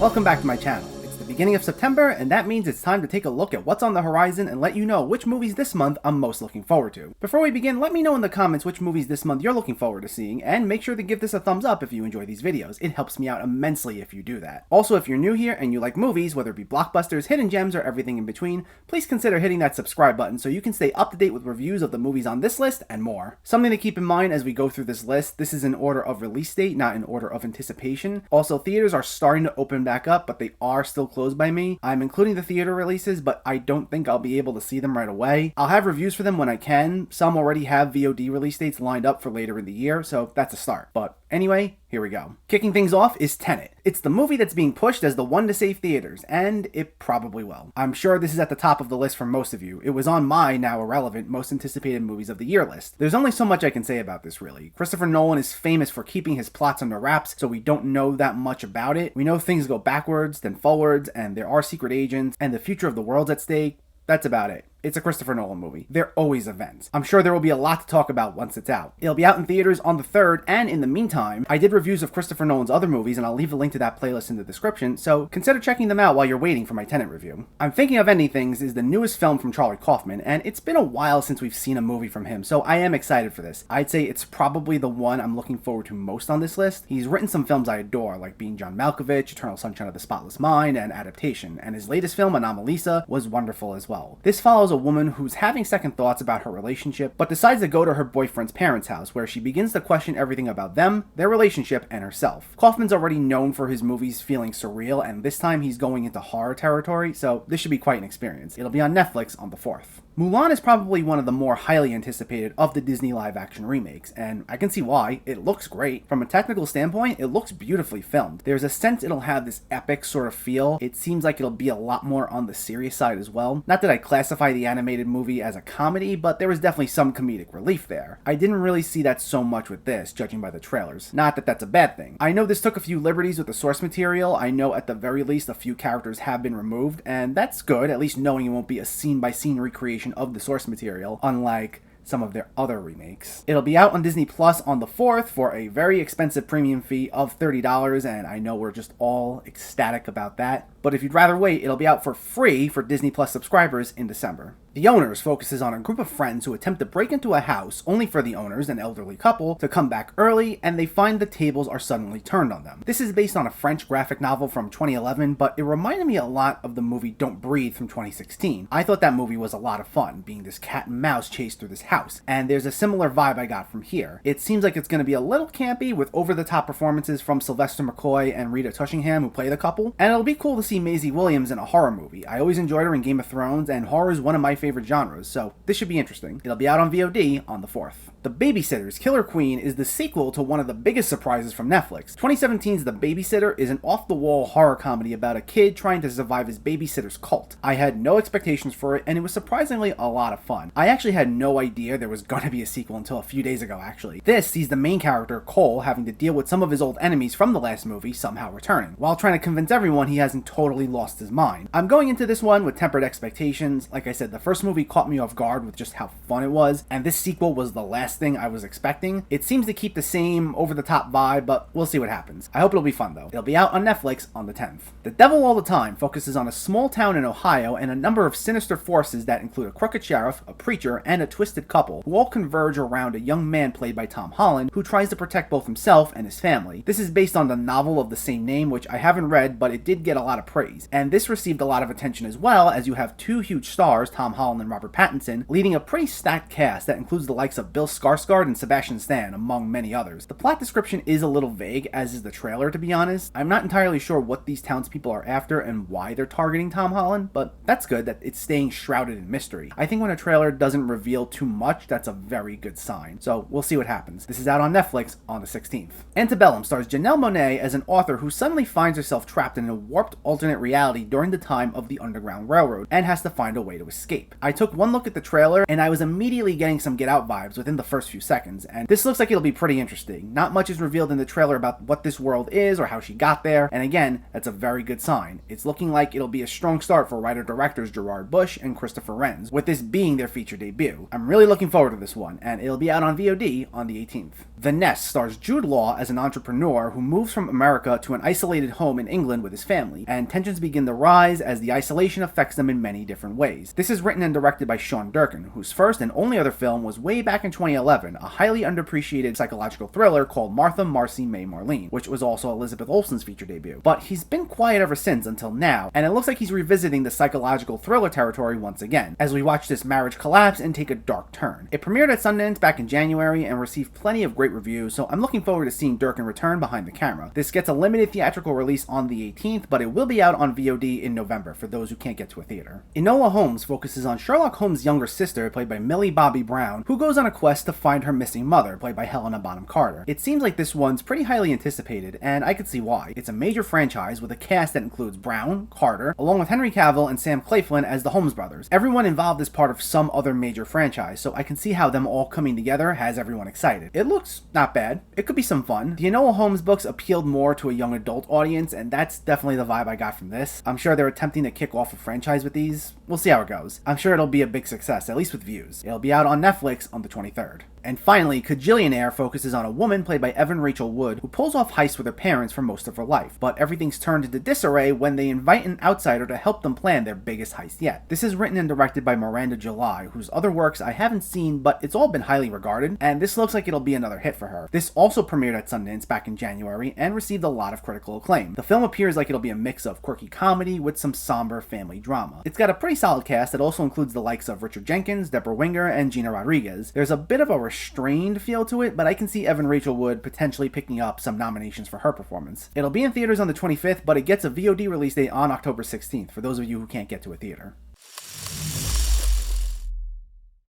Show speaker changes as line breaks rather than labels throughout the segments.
Welcome back to my channel. It's the beginning of September, and that means it's time to take a look at what's on the horizon and let you know which movies this month I'm most looking forward to. Before we begin, let me know in the comments which movies this month you're looking forward to seeing, and make sure to give this a thumbs up if you enjoy these videos. It helps me out immensely if you do that. Also, if you're new here and you like movies, whether it be blockbusters, hidden gems, or everything in between, please consider hitting that subscribe button so you can stay up to date with reviews of the movies on this list and more. Something to keep in mind as we go through this list, this is in order of release date, not in order of anticipation. Also, theaters are starting to open back up, but they are still closed by me. I'm including the theater releases, but I don't think I'll be able to see them right away. I'll have reviews for them when I can. Some already have VOD release dates lined up for later in the year, so that's a start. But anyway, here we go. Kicking things off is Tenet. It's the movie that's being pushed as the one to save theaters, and it probably will. I'm sure this is at the top of the list for most of you. It was on my, now irrelevant, most anticipated movies of the year list. There's only so much I can say about this, really. Christopher Nolan is famous for keeping his plots under wraps, so we don't know that much about it. We know things go backwards, then forwards, and there are secret agents, and the future of the world's at stake. That's about it. It's a Christopher Nolan movie. They're always events. I'm sure there will be a lot to talk about once it's out. It'll be out in theaters on the 3rd, and in the meantime, I did reviews of Christopher Nolan's other movies, and I'll leave a link to that playlist in the description, so consider checking them out while you're waiting for my Tenet review. I'm Thinking of Ending Things is the newest film from Charlie Kaufman, and it's been a while since we've seen a movie from him, so I am excited for this. I'd say it's probably the one I'm looking forward to most on this list. He's written some films I adore, like Being John Malkovich, Eternal Sunshine of the Spotless Mind, and Adaptation, and his latest film, Anomalisa, was wonderful as well. This follows a woman who's having second thoughts about her relationship, but decides to go to her boyfriend's parents' house, where she begins to question everything about them, their relationship, and herself. Kaufman's already known for his movies feeling surreal, and this time he's going into horror territory, so this should be quite an experience. It'll be on Netflix on the 4th. Mulan is probably one of the more highly anticipated of the Disney live-action remakes, and I can see why. It looks great. From a technical standpoint, it looks beautifully filmed. There's a sense it'll have this epic sort of feel. It seems like it'll be a lot more on the serious side as well. Not that I classify the animated movie as a comedy, but there was definitely some comedic relief there. I didn't really see that so much with this, judging by the trailers. Not that that's a bad thing. I know this took a few liberties with the source material. I know at the very least a few characters have been removed, and that's good, at least knowing it won't be a scene-by-scene recreation of the source material, unlike some of their other remakes. It'll be out on Disney Plus on the 4th for a very expensive premium fee of $30, and I know we're just all ecstatic about that. But if you'd rather wait, it'll be out for free for Disney Plus subscribers in December. The Owners focuses on a group of friends who attempt to break into a house, only for the owners, an elderly couple, to come back early, and they find the tables are suddenly turned on them. This is based on a French graphic novel from 2011, but it reminded me a lot of the movie Don't Breathe from 2016. I thought that movie was a lot of fun, being this cat and mouse chase through this house, and there's a similar vibe I got from here. It seems like it's going to be a little campy, with over-the-top performances from Sylvester McCoy and Rita Tushingham, who play the couple, and it'll be cool to see Maisie Williams in a horror movie. I always enjoyed her in Game of Thrones, and horror is one of my favorite genres, so this should be interesting. It'll be out on VOD on the 4th. The Babysitter's Killer Queen is the sequel to one of the biggest surprises from Netflix. 2017's The Babysitter is an off-the-wall horror comedy about a kid trying to survive his babysitter's cult. I had no expectations for it, and it was surprisingly a lot of fun. I actually had no idea there was gonna be a sequel until a few days ago, actually. This sees the main character, Cole, having to deal with some of his old enemies from the last movie somehow returning, while trying to convince everyone he hasn't totally lost his mind. I'm going into this one with tempered expectations. Like I said, the first movie caught me off guard with just how fun it was, and this sequel was the last thing I was expecting. It seems to keep the same over-the-top vibe, but we'll see what happens. I hope it'll be fun, though. It'll be out on Netflix on the 10th. The Devil All the Time focuses on a small town in Ohio and a number of sinister forces that include a crooked sheriff, a preacher, and a twisted couple, who all converge around a young man played by Tom Holland, who tries to protect both himself and his family. This is based on the novel of the same name, which I haven't read, but it did get a lot of praise. And this received a lot of attention as well, as you have two huge stars, Tom Holland and Robert Pattinson, leading a pretty stacked cast that includes the likes of Bill Skarsgård and Sebastian Stan, among many others. The plot description is a little vague, as is the trailer, to be honest. I'm not entirely sure what these townspeople are after and why they're targeting Tom Holland, but that's good that it's staying shrouded in mystery. I think when a trailer doesn't reveal too much, that's a very good sign. So we'll see what happens. This is out on Netflix on the 16th. Antebellum stars Janelle Monáe as an author who suddenly finds herself trapped in a warped alternate alternate reality during the time of the Underground Railroad and has to find a way to escape. I took one look at the trailer and I was immediately getting some Get Out vibes within the first few seconds, and this looks like it'll be pretty interesting. Not much is revealed in the trailer about what this world is or how she got there, and again, that's a very good sign. It's looking like it'll be a strong start for writer-directors Gerard Bush and Christopher Renz, with this being their feature debut. I'm really looking forward to this one, and it'll be out on VOD on the 18th. The Nest stars Jude Law as an entrepreneur who moves from America to an isolated home in England with his family, and tensions begin to rise as the isolation affects them in many different ways. This is written and directed by Sean Durkin, whose first and only other film was way back in 2011, a highly underappreciated psychological thriller called Martha, Marcy, May, Marlene, which was also Elizabeth Olsen's feature debut. But he's been quiet ever since until now, and it looks like he's revisiting the psychological thriller territory once again, as we watch this marriage collapse and take a dark turn. It premiered at Sundance back in January and received plenty of great reviews, so I'm looking forward to seeing Durkin return behind the camera. This gets a limited theatrical release on the 18th, but it will be out on VOD in November for those who can't get to a theater. Inola Holmes focuses on Sherlock Holmes' younger sister, played by Millie Bobby Brown, who goes on a quest to find her missing mother, played by Helena Bonham Carter. It seems like this one's pretty highly anticipated, and I could see why. It's a major franchise with a cast that includes Brown, Carter, along with Henry Cavill and Sam Claflin as the Holmes brothers. Everyone involved is part of some other major franchise, so I can see how them all coming together has everyone excited. It looks not bad. It could be some fun. The Inola Holmes books appealed more to a young adult audience, and that's definitely the vibe I got from this. I'm sure they're attempting to kick off a franchise with these. We'll see how it goes. I'm sure it'll be a big success, at least with views. It'll be out on Netflix on the 23rd. And finally, KaJillionaire focuses on a woman played by Evan Rachel Wood who pulls off heists with her parents for most of her life, but everything's turned into disarray when they invite an outsider to help them plan their biggest heist yet. This is written and directed by Miranda July, whose other works I haven't seen, but it's all been highly regarded, and this looks like it'll be another hit for her. This also premiered at Sundance back in January and received a lot of critical acclaim. The film appears like it'll be a mix of quirky comedy with some somber family drama. It's got a pretty solid cast that also includes the likes of Richard Jenkins, Deborah Winger, and Gina Rodriguez. There's a bit of a restrained feel to it, but I can see Evan Rachel Wood potentially picking up some nominations for her performance. It'll be in theaters on the 25th, but it gets a VOD release date on October 16th for those of you who can't get to a theater.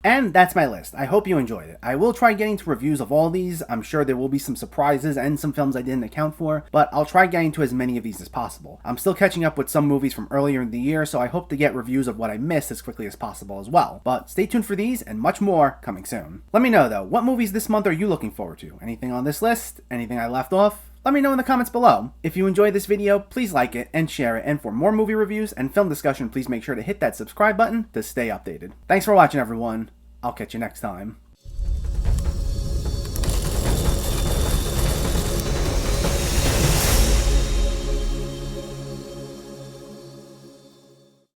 And that's my list. I hope you enjoyed it. I will try getting to reviews of all these. I'm sure there will be some surprises and some films I didn't account for, but I'll try getting to as many of these as possible. I'm still catching up with some movies from earlier in the year, so I hope to get reviews of what I missed as quickly as possible as well. But stay tuned for these and much more coming soon. Let me know though, what movies this month are you looking forward to? Anything on this list? Anything I left off? Let me know in the comments below. If you enjoyed this video, please like it and share it, and for more movie reviews and film discussion, please make sure to hit that subscribe button to stay updated. Thanks for watching everyone. I'll catch you next time.